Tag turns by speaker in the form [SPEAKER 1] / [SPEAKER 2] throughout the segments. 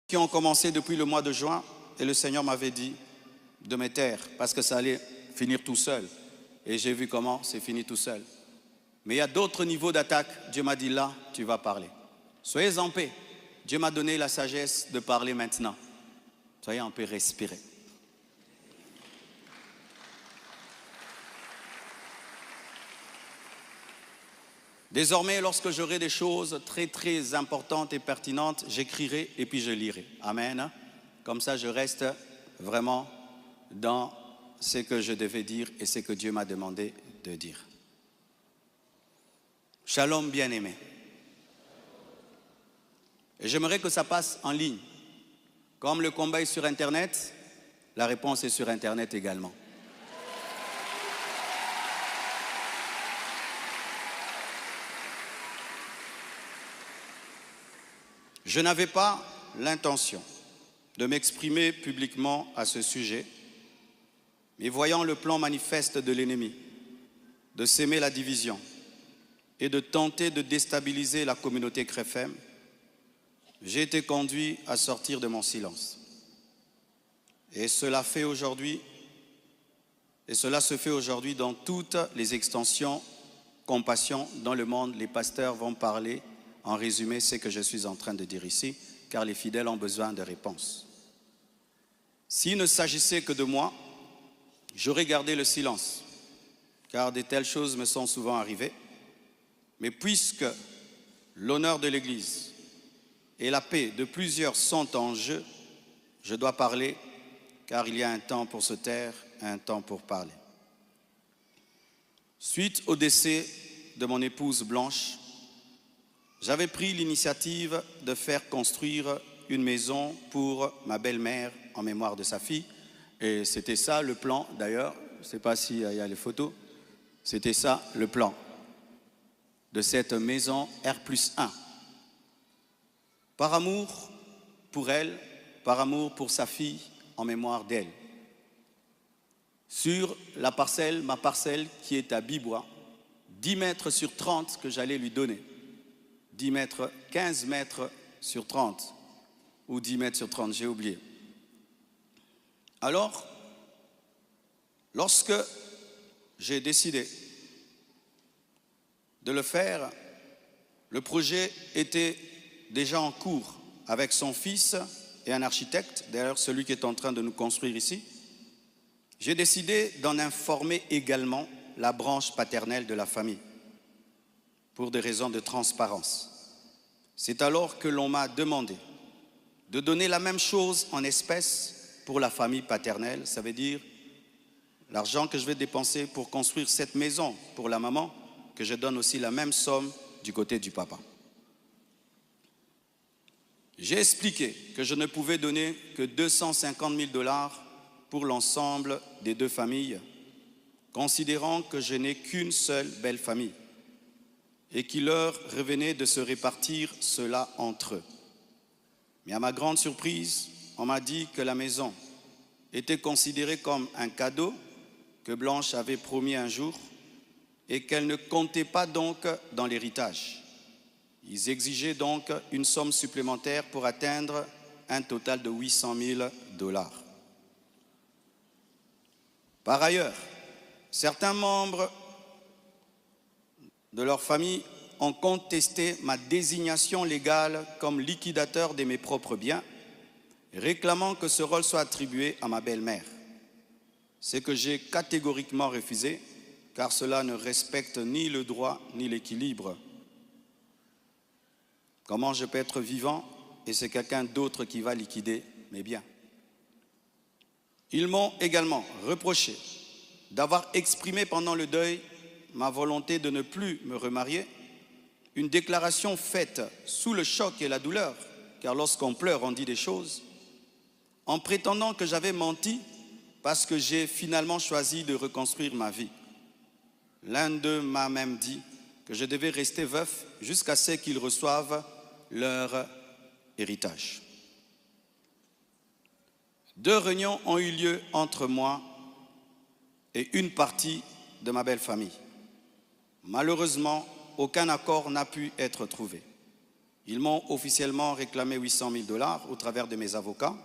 [SPEAKER 1] qui ont commencé depuis le mois de juin et le Seigneur m'avait dit de me taire parce que ça allait finir tout seul. Et j'ai vu comment c'est fini tout seul. Mais il y a d'autres niveaux d'attaque. Dieu m'a dit là, tu vas parler. Soyez en paix. Dieu m'a donné la sagesse de parler maintenant. Soyez en paix, respirez. Désormais, lorsque j'aurai des choses très importantes et pertinentes, j'écrirai et puis je lirai. Amen. Comme ça, je reste vraiment dans ce que je devais dire et ce que Dieu m'a demandé de dire. Shalom, bien-aimé. Et j'aimerais que ça passe en ligne. Comme le combat est sur Internet, la réponse est sur Internet également. Je n'avais pas l'intention de m'exprimer publiquement à ce sujet, mais voyant le plan manifeste de l'ennemi, de s'aimer la division et de tenter de déstabiliser la communauté CREFEM, j'ai été conduit à sortir de mon silence. Et cela se fait aujourd'hui dans toutes les extensions compassion dans le monde. Les pasteurs vont parler en résumé ce que je suis en train de dire ici, car les fidèles ont besoin de réponses. S'il ne s'agissait que de moi, j'aurais gardé le silence, car de telles choses me sont souvent arrivées. Mais puisque l'honneur de l'Église et la paix de plusieurs sont en jeu, je dois parler, car il y a un temps pour se taire, un temps pour parler. Suite au décès de mon épouse Blanche, j'avais pris l'initiative de faire construire une maison pour ma belle-mère en mémoire de sa fille. Et c'était ça le plan, d'ailleurs, je ne sais pas s'il y a les photos, c'était ça le plan de cette maison R+1. Par amour pour elle, par amour pour sa fille, en mémoire d'elle. Sur la parcelle, ma parcelle qui est à Bibois, 10 mètres sur 30 que j'allais lui donner. 10 mètres, 15 mètres sur 30, ou 10 mètres sur 30, j'ai oublié. Alors, lorsque j'ai décidé de le faire, le projet était déjà en cours avec son fils et un architecte, d'ailleurs celui qui est en train de nous construire ici. J'ai décidé d'en informer également la branche paternelle de la famille, pour des raisons de transparence. C'est alors que l'on m'a demandé de donner la même chose en espèces pour la famille paternelle, ça veut dire l'argent que je vais dépenser pour construire cette maison pour la maman, que je donne aussi la même somme du côté du papa. J'ai expliqué que je ne pouvais donner que 250 000 $ pour l'ensemble des deux familles, considérant que je n'ai qu'une seule belle famille et qu'il leur revenait de se répartir cela entre eux. Mais à ma grande surprise, on m'a dit que la maison était considérée comme un cadeau que Blanche avait promis un jour et qu'elle ne comptait pas donc dans l'héritage. Ils exigeaient donc une somme supplémentaire pour atteindre un total de 800 000 $. Par ailleurs, certains membres de leur famille ont contesté ma désignation légale comme liquidateur de mes propres biens, réclamant que ce rôle soit attribué à ma belle-mère. Ce que j'ai catégoriquement refusé, car cela ne respecte ni le droit ni l'équilibre. Comment je peux être vivant et c'est quelqu'un d'autre qui va liquider mes biens? Ils m'ont également reproché d'avoir exprimé pendant le deuil ma volonté de ne plus me remarier, une déclaration faite sous le choc et la douleur, car lorsqu'on pleure, on dit des choses, en prétendant que j'avais menti parce que j'ai finalement choisi de reconstruire ma vie. L'un d'eux m'a même dit que je devais rester veuf jusqu'à ce qu'ils reçoivent leur héritage. 2 réunions ont eu lieu entre moi et une partie de ma belle famille. Malheureusement, aucun accord n'a pu être trouvé. Ils m'ont officiellement réclamé 800 000 $ au travers de mes avocats,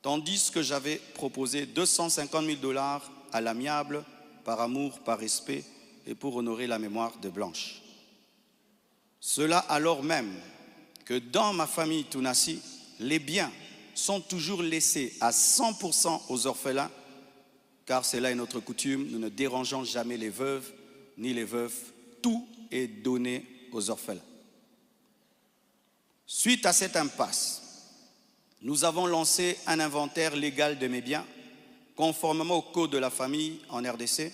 [SPEAKER 1] tandis que j'avais proposé 250 000 $ à l'amiable, par amour, par respect et pour honorer la mémoire de Blanche. Cela alors même que dans ma famille Tounassi, les biens sont toujours laissés à 100% aux orphelins, car c'est là est notre coutume, nous ne dérangeons jamais les veuves ni les veufs, tout est donné aux orphelins. Suite à cette impasse, nous avons lancé un inventaire légal de mes biens, conformément au Code de la famille en RDC,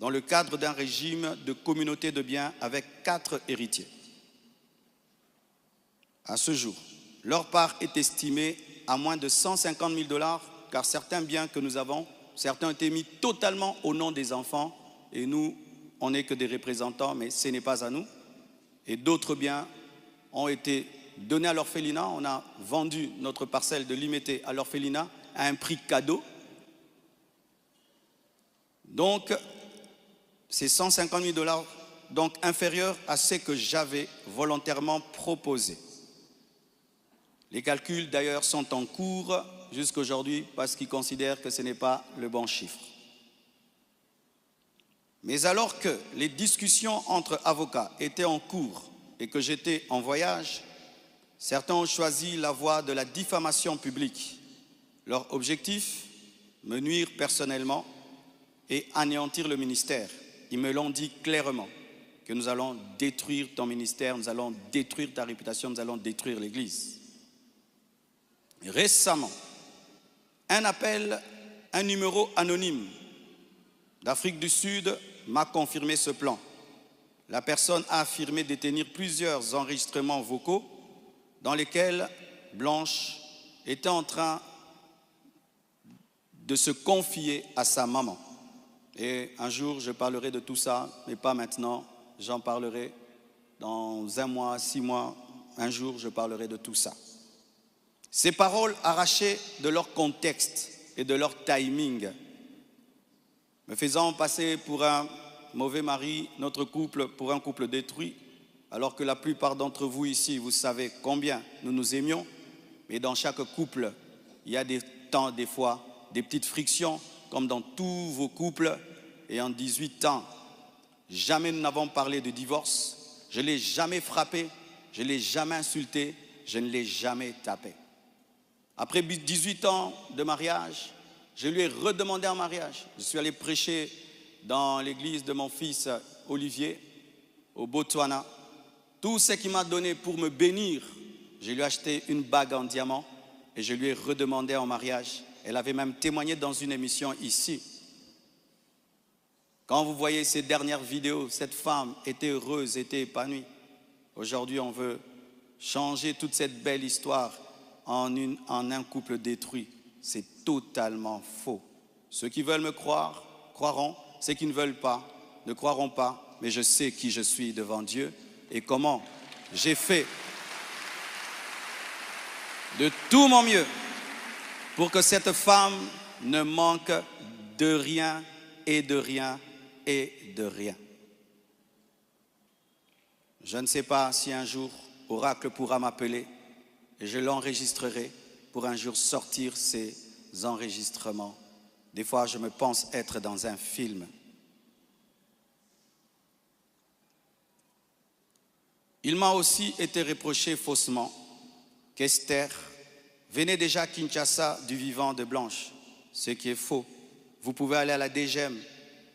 [SPEAKER 1] dans le cadre d'un régime de communauté de biens avec 4 héritiers. À ce jour, leur part est estimée à moins de 150 000 $, car certains biens que nous avons, certains ont été mis totalement au nom des enfants, et nous, on n'est que des représentants, mais ce n'est pas à nous. Et d'autres biens ont été donnés à l'orphelinat. On a vendu notre parcelle de Limété à l'orphelinat à un prix cadeau. Donc, c'est 150 000 $, donc inférieur à ce que j'avais volontairement proposé. Les calculs d'ailleurs sont en cours jusqu'à aujourd'hui parce qu'ils considèrent que ce n'est pas le bon chiffre. Mais alors que les discussions entre avocats étaient en cours et que j'étais en voyage, certains ont choisi la voie de la diffamation publique. Leur objectif, me nuire personnellement et anéantir le ministère. Ils me l'ont dit clairement, que nous allons détruire ton ministère, nous allons détruire ta réputation, nous allons détruire l'Église. Récemment, un numéro anonyme d'Afrique du Sud m'a confirmé ce plan. La personne a affirmé détenir plusieurs enregistrements vocaux dans lesquels Blanche était en train de se confier à sa maman. Et un jour, je parlerai de tout ça, mais pas maintenant. J'en parlerai dans 1 mois, 6 mois. Un jour, je parlerai de tout ça. Ces paroles arrachées de leur contexte et de leur timing, me faisant passer pour un mauvais mari, notre couple pour un couple détruit, alors que la plupart d'entre vous ici, vous savez combien nous nous aimions, mais dans chaque couple, il y a des temps, des fois, des petites frictions, comme dans tous vos couples. Et en 18 ans, jamais nous n'avons parlé de divorce. Je ne l'ai jamais frappé, je ne l'ai jamais insulté, je ne l'ai jamais tapé. Après 18 ans de mariage, je lui ai redemandé en mariage. Je suis allé prêcher dans l'église de mon fils Olivier, au Botswana. Tout ce qu'il m'a donné pour me bénir, je lui ai acheté une bague en diamant et je lui ai redemandé en mariage. Elle avait même témoigné dans une émission ici. Quand vous voyez ces dernières vidéos, cette femme était heureuse, était épanouie. Aujourd'hui, on veut changer toute cette belle histoire en un couple détruit. C'est totalement faux. Ceux qui veulent me croire, croiront. Ceux qui ne veulent pas, ne croiront pas. Mais je sais qui je suis devant Dieu et comment j'ai fait de tout mon mieux pour que cette femme ne manque de rien et de rien et de rien. Je ne sais pas si un jour Oracle pourra m'appeler et je l'enregistrerai pour un jour sortir ces enregistrements. Des fois, je me pense être dans un film. Il m'a aussi été reproché faussement qu'Esther venait déjà à Kinshasa du vivant de Blanche, ce qui est faux. Vous pouvez aller à la DGM,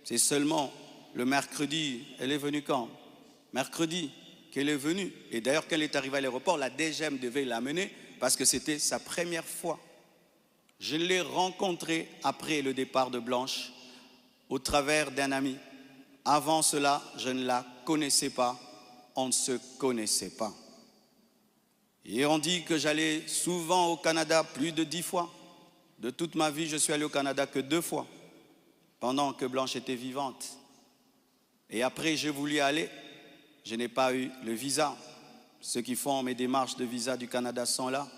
[SPEAKER 1] c'est seulement le mercredi. Elle est venue quand? Mercredi qu'elle est venue. Et d'ailleurs, quand elle est arrivée à l'aéroport, la DGM devait l'amener parce que c'était sa première fois. Je l'ai rencontrée après le départ de Blanche au travers d'un ami. Avant cela, je ne la connaissais pas. On ne se connaissait pas. Et on dit que j'allais souvent au Canada plus de 10 fois. De toute ma vie, je suis allé au Canada que 2 fois, pendant que Blanche était vivante. Et après, j'ai voulu aller, je n'ai pas eu le visa. Ceux qui font mes démarches de visa du Canada sont là.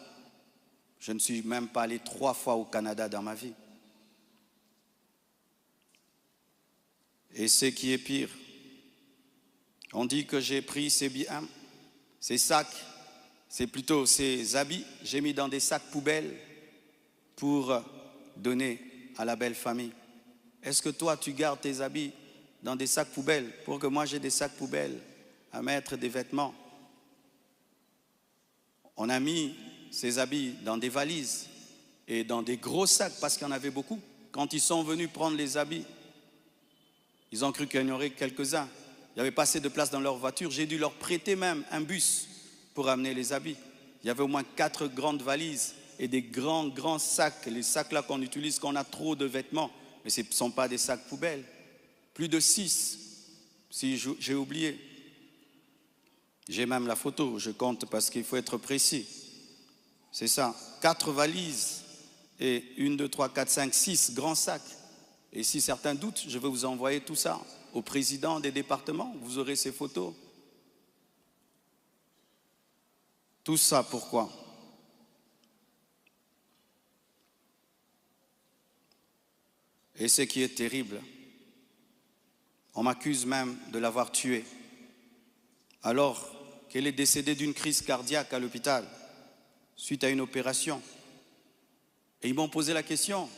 [SPEAKER 1] Je ne suis même pas allé 3 fois au Canada dans ma vie. Et ce qui est pire, on dit que j'ai pris ces biens, ces sacs, c'est plutôt ces habits, j'ai mis dans des sacs poubelles pour donner à la belle famille. Est-ce que toi, tu gardes tes habits dans des sacs poubelles pour que moi j'ai des sacs poubelles à mettre des vêtements? On a mis ces habits dans des valises et dans des gros sacs parce qu'il y en avait beaucoup. Quand ils sont venus prendre les habits, ils ont cru qu'il y en aurait quelques-uns. Il n'y avait pas assez de place dans leur voiture. J'ai dû leur prêter même un bus pour amener les habits. Il y avait au moins 4 grandes valises et des grands sacs. Les sacs là qu'on utilise quand on a trop de vêtements. Mais ce ne sont pas des sacs poubelles. Plus de 6, si j'ai oublié. J'ai même la photo, je compte parce qu'il faut être précis. C'est ça, 4 valises et 1, 2, 3, 4, 5, 6 grands sacs. Et si certains doutent, je vais vous envoyer tout ça au président des départements. Vous aurez ces photos. Tout ça, pourquoi? Et ce qui est terrible, on m'accuse même de l'avoir tué, alors qu'elle est décédée d'une crise cardiaque à l'hôpital, suite à une opération. Et ils m'ont posé la question,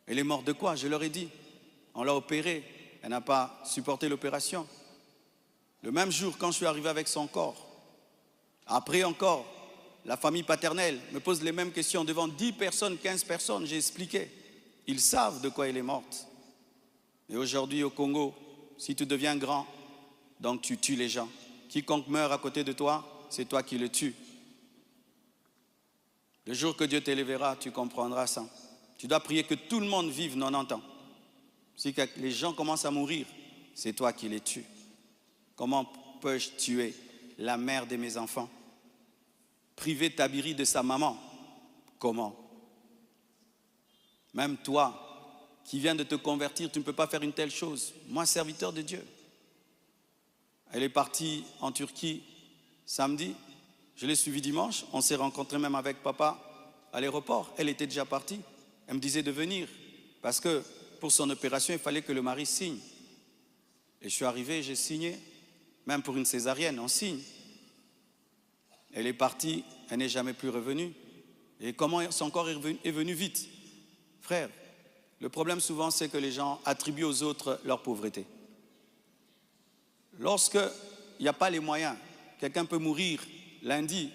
[SPEAKER 1] elle est morte de quoi? Je leur ai dit, on l'a opérée, elle n'a pas supporté l'opération. Le même jour, quand je suis arrivé avec son corps, après encore, la famille paternelle me pose les mêmes questions devant 10 personnes, 15 personnes, j'ai expliqué. Ils savent de quoi elle est morte. Et aujourd'hui au Congo, si tu deviens grand, donc tu tues les gens. Quiconque meurt à côté de toi, c'est toi qui le tues. Le jour que Dieu t'élèvera, tu comprendras ça. Tu dois prier que tout le monde vive 90 ans. Si les gens commencent à mourir, c'est toi qui les tues. Comment peux-je tuer la mère de mes enfants? Priver Tabiri de sa maman? Comment? Même toi, qui viens de te convertir, tu ne peux pas faire une telle chose. Moi, serviteur de Dieu. Elle est partie en Turquie samedi. Je l'ai suivie dimanche. On s'est rencontrés même avec papa à l'aéroport. Elle était déjà partie. Elle me disait de venir parce que pour son opération, il fallait que le mari signe. Et je suis arrivé, j'ai signé. Même pour une césarienne, on signe. Elle est partie, elle n'est jamais plus revenue. Et comment son corps est venu vite? Frère, le problème souvent, c'est que les gens attribuent aux autres leur pauvreté. Lorsqu'il n'y a pas les moyens, quelqu'un peut mourir lundi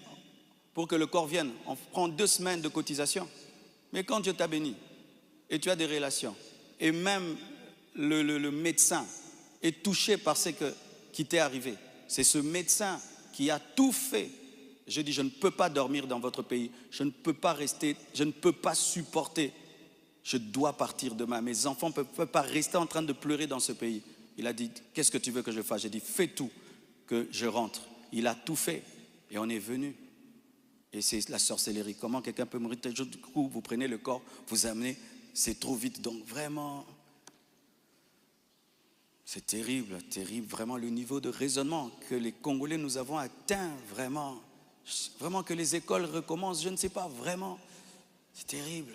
[SPEAKER 1] pour que le corps vienne. On prend 2 semaines de cotisation. Mais quand Dieu t'a béni et tu as des relations, et même le médecin est touché par ce qui t'est arrivé, c'est ce médecin qui a tout fait. Je dis, je ne peux pas dormir dans votre pays, je ne peux pas rester, je ne peux pas supporter. Je dois partir demain. Mes enfants ne peuvent pas rester en train de pleurer dans ce pays. Il a dit, qu'est-ce que tu veux que je fasse? J'ai dit, fais tout que je rentre. Il a tout fait et on est venu. Et c'est la sorcellerie. Comment quelqu'un peut mourir tel jour? Du coup, vous prenez le corps, vous amenez, c'est trop vite. Donc vraiment, c'est terrible, terrible. Vraiment le niveau de raisonnement que les Congolais nous avons atteint, vraiment. Vraiment que les écoles recommencent, je ne sais pas, vraiment. C'est terrible.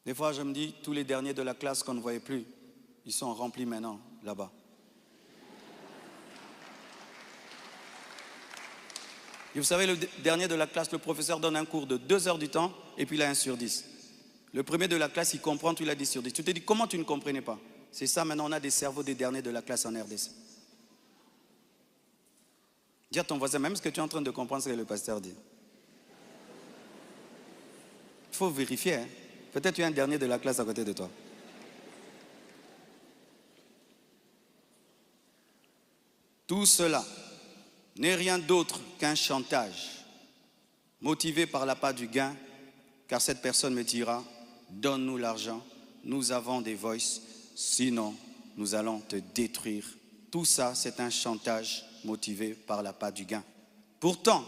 [SPEAKER 1] Des fois, je me dis, tous les derniers de la classe qu'on ne voyait plus, ils sont remplis maintenant, là-bas. Et vous savez, le dernier de la classe, le professeur donne un cours de 2 heures du temps, et puis il a 1 sur 10. Le premier de la classe, il comprend, tu l'as 10 sur 10. Tu te dis, comment tu ne comprenais pas? C'est ça, maintenant, on a des cerveaux des derniers de la classe en RDC. Dis à ton voisin, même ce que tu es en train de comprendre, ce que le pasteur dit. Il faut vérifier, hein. Peut-être tu es un dernier de la classe à côté de toi. Tout cela n'est rien d'autre qu'un chantage, motivé par l'appât du gain, car cette personne me dira, donne-nous l'argent, nous avons des voices, sinon nous allons te détruire. Tout ça, c'est un chantage motivé par l'appât du gain. Pourtant,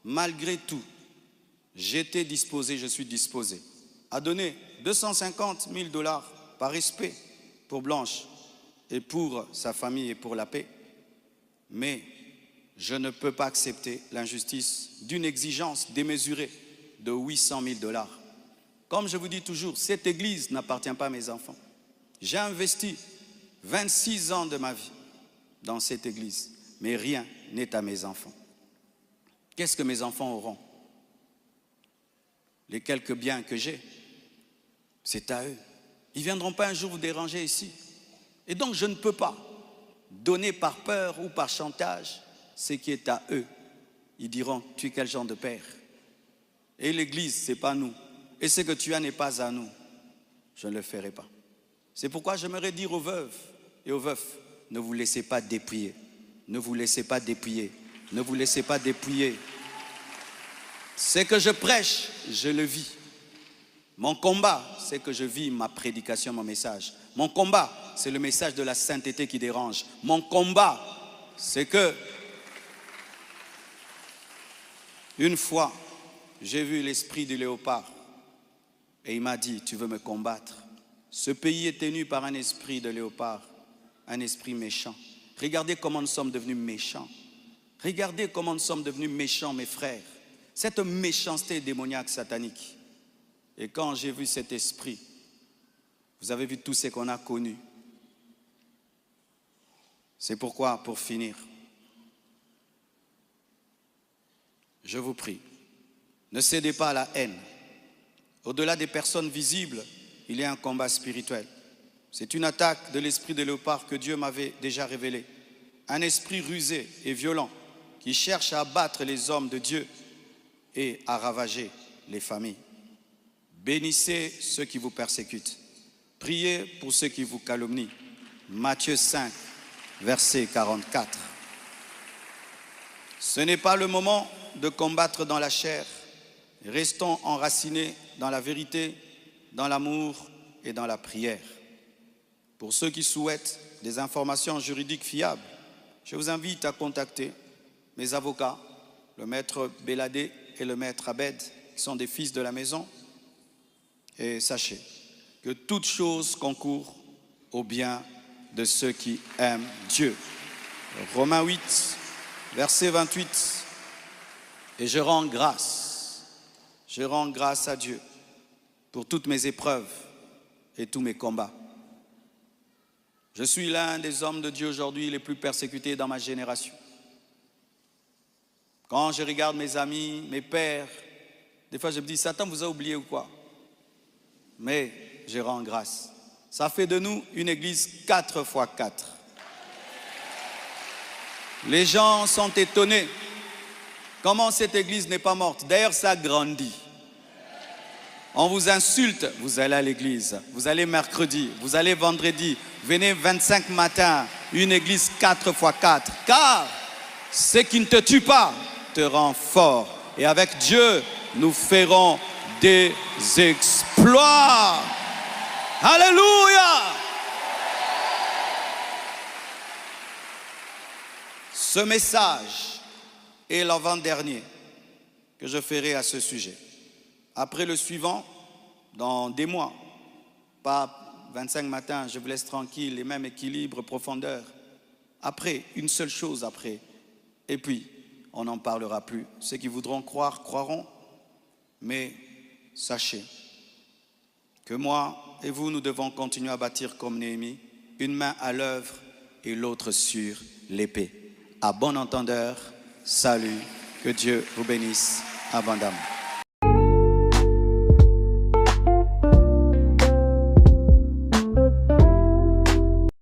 [SPEAKER 1] malgré tout, j'étais disposé, je suis disposé à donner 250 000 $ par respect pour Blanche et pour sa famille et pour la paix. Mais je ne peux pas accepter l'injustice d'une exigence démesurée de 800 000 $. Comme je vous dis toujours, cette église n'appartient pas à mes enfants. J'ai investi 26 ans de ma vie dans cette église, mais rien n'est à mes enfants. Qu'est-ce que mes enfants auront? Les quelques biens que j'ai, c'est à eux. Ils ne viendront pas un jour vous déranger ici. Et donc je ne peux pas donner par peur ou par chantage ce qui est à eux. Ils diront, tu es quel genre de père? Et l'église, ce n'est pas nous. Et ce que tu as n'est pas à nous. Je ne le ferai pas. C'est pourquoi j'aimerais dire aux veuves et aux veufs, ne vous laissez pas dépouiller. Ne vous laissez pas dépouiller. Ne vous laissez pas dépouiller. Ce que je prêche, je le vis. Mon combat, c'est que je vis ma prédication, mon message. Mon combat, c'est le message de la sainteté qui dérange. Mon combat, c'est que une fois, j'ai vu l'esprit du léopard et il m'a dit, tu veux me combattre? Ce pays est tenu par un esprit de léopard, un esprit méchant. Regardez comment nous sommes devenus méchants. Regardez comment nous sommes devenus méchants, mes frères. Cette méchanceté démoniaque satanique. Et quand j'ai vu cet esprit, vous avez vu tout ce qu'on a connu. C'est pourquoi, pour finir, je vous prie, ne cédez pas à la haine. Au-delà des personnes visibles, il y a un combat spirituel. C'est une attaque de l'esprit de léopard que Dieu m'avait déjà révélé. Un esprit rusé et violent qui cherche à abattre les hommes de Dieu et à ravager les familles. Bénissez ceux qui vous persécutent. Priez pour ceux qui vous calomnient. Matthieu 5, verset 44. Ce n'est pas le moment de combattre dans la chair. Restons enracinés dans la vérité, dans l'amour et dans la prière. Pour ceux qui souhaitent des informations juridiques fiables, je vous invite à contacter mes avocats, le maître Béladé et le maître Abed, qui sont des fils de la maison. Et sachez que toute chose concourt au bien de ceux qui aiment Dieu. Romains 8, verset 28. Et je rends grâce à Dieu pour toutes mes épreuves et tous mes combats. Je suis l'un des hommes de Dieu aujourd'hui les plus persécutés dans ma génération. Quand je regarde mes amis, mes pères, des fois je me dis, Satan vous a oublié ou quoi? Mais je rends grâce. Ça fait de nous une église 4x4. Les gens sont étonnés. Comment cette église n'est pas morte? D'ailleurs, ça grandit. On vous insulte, vous allez à l'église. Vous allez mercredi, vous allez vendredi. Venez 25 matins, une église 4x4. Car ce qui ne te tue pas te rend fort. Et avec Dieu, nous ferons des exploits. Alléluia! Ce message est l'avant-dernier que je ferai à ce sujet. Après le suivant, dans des mois, pas 25 matins, je vous laisse tranquille, les mêmes équilibres, profondeur. Après, une seule chose après. Et puis, on n'en parlera plus. Ceux qui voudront croire, croiront. Mais sachez que moi et vous, nous devons continuer à bâtir comme Néhémie, une main à l'œuvre et l'autre sur l'épée. À bon entendeur, salut, que Dieu vous bénisse abondamment.